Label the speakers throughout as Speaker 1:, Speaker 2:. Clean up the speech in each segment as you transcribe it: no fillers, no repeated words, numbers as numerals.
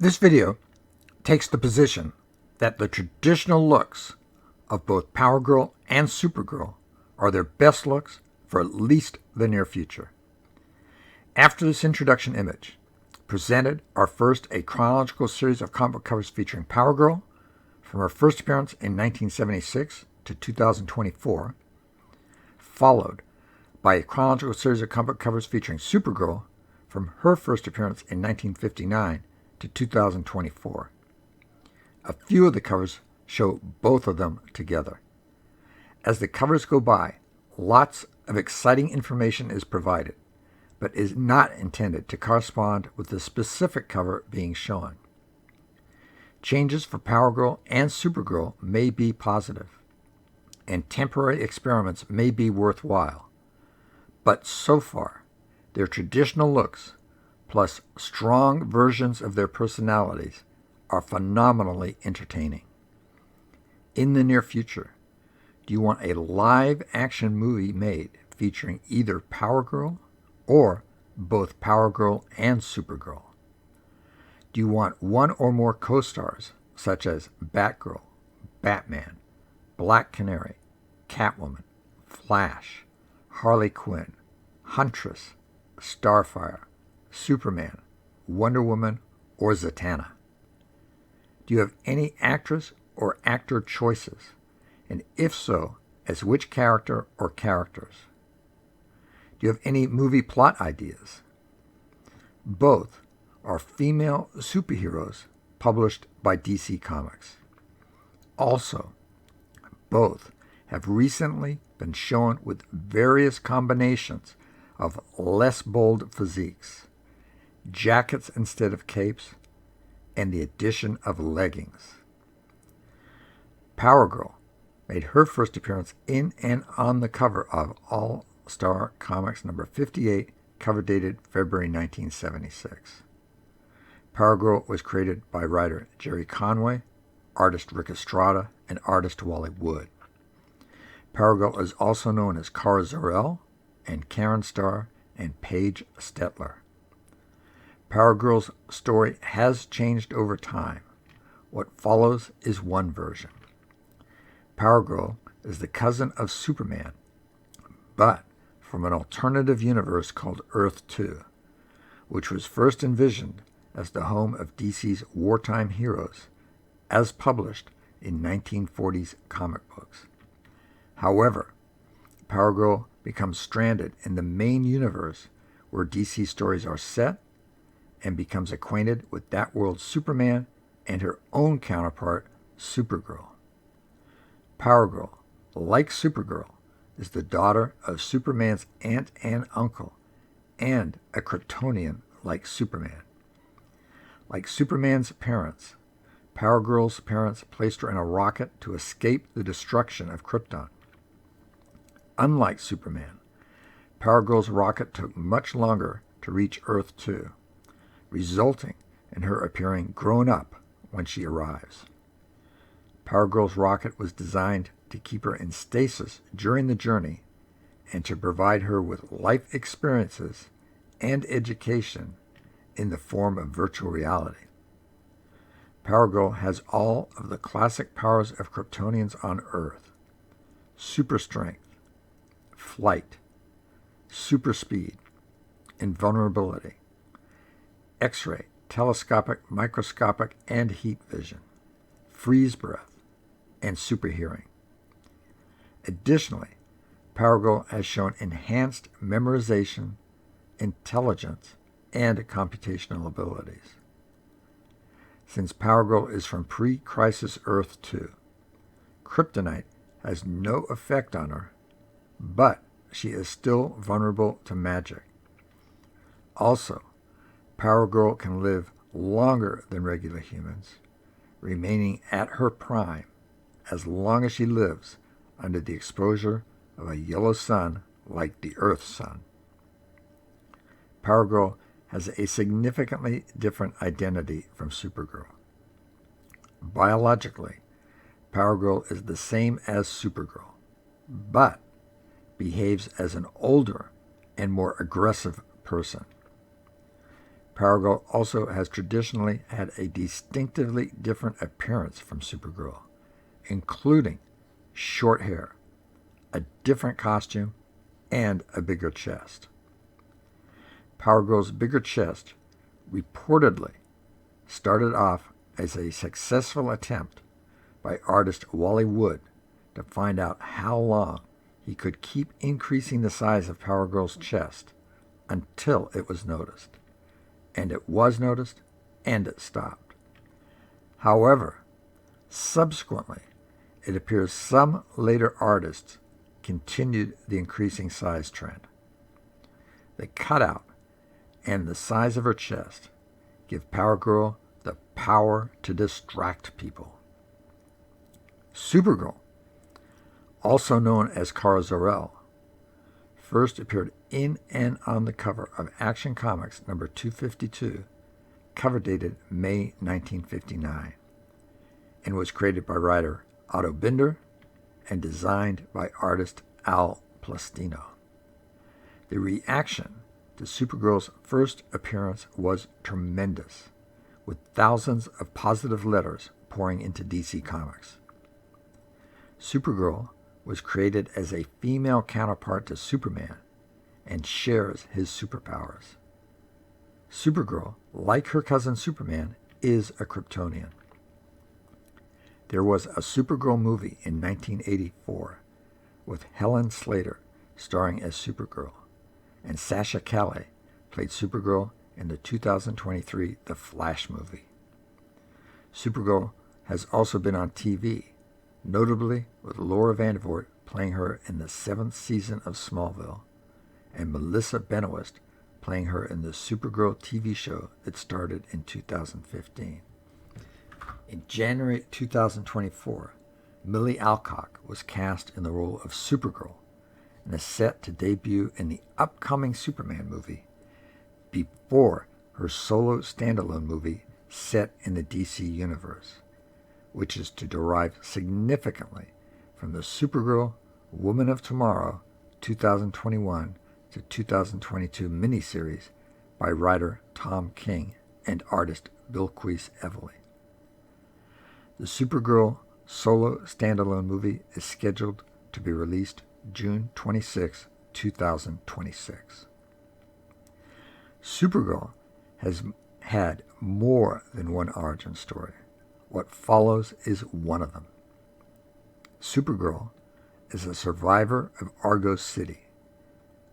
Speaker 1: This video takes the position that the traditional looks of both Power Girl and Supergirl are their best looks for at least the near future. After this introduction image, presented are first a chronological series of comic book covers featuring Power Girl from her first appearance in 1976 to 2024, followed by a chronological series of comic book covers featuring Supergirl from her first appearance in 1959 to 2024. A few of the covers show both of them together. As the covers go by, lots of exciting information is provided, but is not intended to correspond with the specific cover being shown. Changes for Power Girl and Supergirl may be positive, and temporary experiments may be worthwhile, but so far, their traditional looks, plus strong versions of their personalities, are phenomenally entertaining. In the near future, do you want a live-action movie made featuring either Power Girl or both Power Girl and Supergirl? Do you want one or more co-stars, such as Batgirl, Batman, Black Canary, Catwoman, Flash, Harley Quinn, Huntress, Starfire, Superman, Wonder Woman, or Zatanna? Do you have any actress or actor choices? And if so, as which character or characters? Do you have any movie plot ideas? Both are female superheroes published by DC Comics. Also, both have recently been shown with various combinations of less bold physiques, jackets instead of capes, and the addition of leggings. Power Girl made her first appearance in and on the cover of All-Star Comics number 58, cover dated February 1976. Power Girl was created by writer Jerry Conway, artist Rick Estrada, and artist Wally Wood. Power Girl is also known as Kara Zor-El and Karen Starr and Paige Stetler. Power Girl's story has changed over time. What follows is one version. Power Girl is the cousin of Superman, but from an alternative universe called Earth 2, which was first envisioned as the home of DC's wartime heroes, as published in 1940s comic books. However, Power Girl becomes stranded in the main universe where DC stories are set and becomes acquainted with that world's Superman and her own counterpart, Supergirl. Power Girl, like Supergirl, is the daughter of Superman's aunt and uncle, and a Kryptonian like Superman. Like Superman's parents, Power Girl's parents placed her in a rocket to escape the destruction of Krypton. Unlike Superman, Power Girl's rocket took much longer to reach Earth 2, resulting in her appearing grown up when she arrives. Power Girl's rocket was designed to keep her in stasis during the journey and to provide her with life experiences and education in the form of virtual reality. Power Girl has all of the classic powers of Kryptonians on Earth: super strength, flight, super speed, invulnerability, X-ray, telescopic, microscopic, and heat vision, freeze breath, and super hearing. Additionally, Power Girl has shown enhanced memorization, intelligence, and computational abilities. Since Power Girl is from pre-Crisis Earth 2, kryptonite has no effect on her, but she is still vulnerable to magic. Also, Power Girl can live longer than regular humans, remaining at her prime as long as she lives under the exposure of a yellow sun like the Earth's sun. Power Girl has a significantly different identity from Supergirl. Biologically, Power Girl is the same as Supergirl, but behaves as an older and more aggressive person. Power Girl also has traditionally had a distinctively different appearance from Supergirl, including short hair, a different costume, and a bigger chest. Power Girl's bigger chest reportedly started off as a successful attempt by artist Wally Wood to find out how long he could keep increasing the size of Power Girl's chest until it was noticed. And it was noticed, and it stopped. However, subsequently, it appears some later artists continued the increasing size trend. The cutout and the size of her chest give Power Girl the power to distract people. Supergirl, also known as Kara Zor-El, first appeared in and on the cover of Action Comics number 252, cover dated May 1959, and was created by writer Otto Binder and designed by artist Al Plastino. The reaction to Supergirl's first appearance was tremendous, with thousands of positive letters pouring into DC Comics. Supergirl was created as a female counterpart to Superman and shares his superpowers. Supergirl, like her cousin Superman, is a Kryptonian. There was a Supergirl movie in 1984 with Helen Slater starring as Supergirl, and Sasha Calle played Supergirl in the 2023 The Flash movie. Supergirl has also been on TV, notably with Laura Vandervoort playing her in the 7th season of Smallville, and Melissa Benoist playing her in the Supergirl TV show that started in 2015. In January 2024, Millie Alcock was cast in the role of Supergirl and is set to debut in the upcoming Superman movie before her solo standalone movie set in the DC universe, which is to derive significantly from the Supergirl Woman of Tomorrow 2021 to 2022 miniseries by writer Tom King and artist Bilquis Evely. The Supergirl solo standalone movie is scheduled to be released June 26, 2026. Supergirl has had more than one origin story. What follows is one of them. Supergirl is a survivor of Argos City,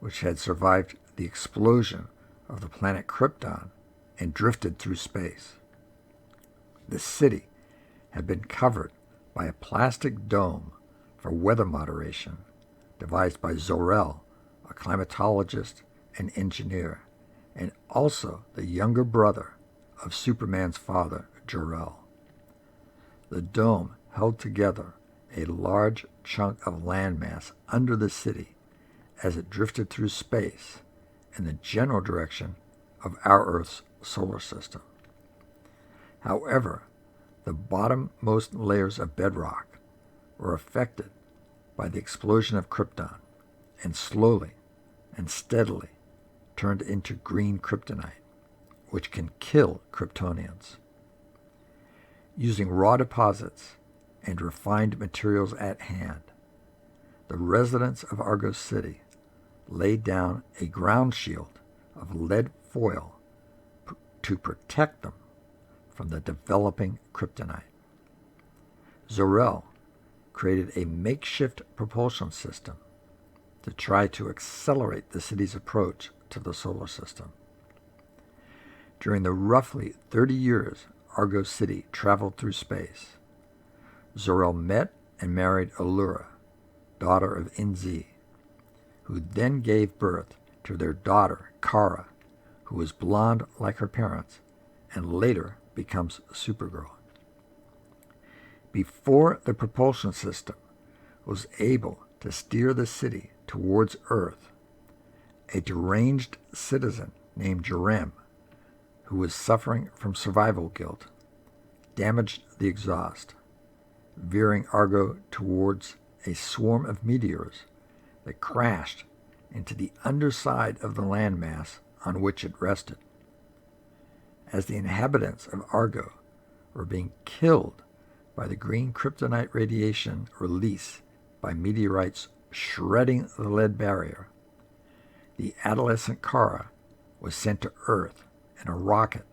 Speaker 1: which had survived the explosion of the planet Krypton and drifted through space. The city had been covered by a plastic dome for weather moderation devised by Zor-El, a climatologist and engineer, and also the younger brother of Superman's father, Jor-El. The dome held together a large chunk of landmass under the city as it drifted through space in the general direction of our Earth's solar system. However, the bottommost layers of bedrock were affected by the explosion of Krypton and slowly and steadily turned into green kryptonite, which can kill Kryptonians. Using raw deposits and refined materials at hand, the residents of Argos City laid down a ground shield of lead foil to protect them from the developing kryptonite. Zor-El created a makeshift propulsion system to try to accelerate the city's approach to the solar system. During the roughly 30 years Argos City traveled through space, Zor-El met and married Allura, daughter of Inzi, who then gave birth to their daughter, Kara, who was blonde like her parents and later becomes Supergirl. Before the propulsion system was able to steer the city towards Earth, a deranged citizen named Jerem, who was suffering from survival guilt, damaged the exhaust, veering Argo towards a swarm of meteors that crashed into the underside of the landmass on which it rested. as the inhabitants of Argo were being killed by the green kryptonite radiation released by meteorites shredding the lead barrier, the adolescent Kara was sent to Earth in a rocket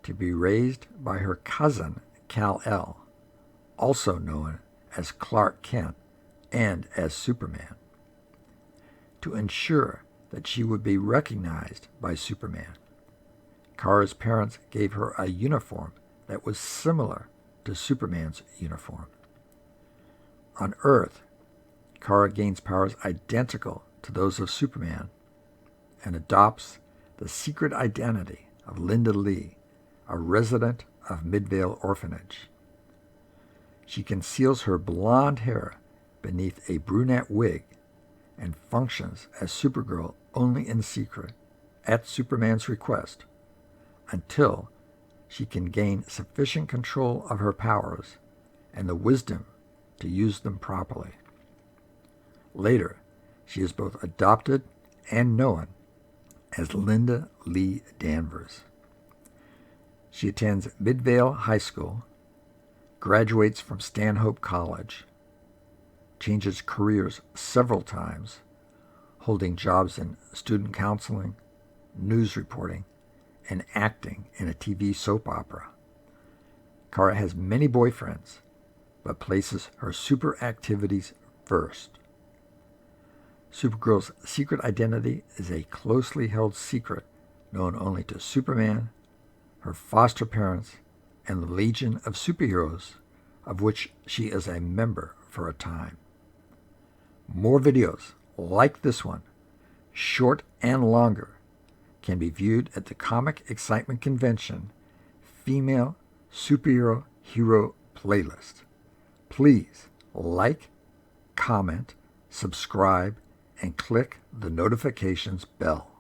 Speaker 1: to be raised by her cousin Kal-El, also known as Clark Kent and as Superman, to ensure that she would be recognized by Superman. Kara's parents gave her a uniform that was similar to Superman's uniform. On Earth, Kara gains powers identical to those of Superman and adopts the secret identity of Linda Lee, a resident of Midvale Orphanage. She conceals her blonde hair beneath a brunette wig and functions as Supergirl only in secret, at Superman's request, until she can gain sufficient control of her powers and the wisdom to use them properly. Later, she is both adopted and known as Linda Lee Danvers. She attends Midvale High School, graduates from Stanhope College, changes careers several times, holding jobs in student counseling, news reporting, and acting in a TV soap opera. Kara has many boyfriends, but places her super activities first. Supergirl's secret identity is a closely held secret known only to Superman, her foster parents, and the Legion of Superheroes, of which she is a member for a time. More videos like this one, short and longer, can be viewed at the Comic Excitement Convention Female Superhero Hero Playlist. Please like, comment, subscribe, and click the notifications bell.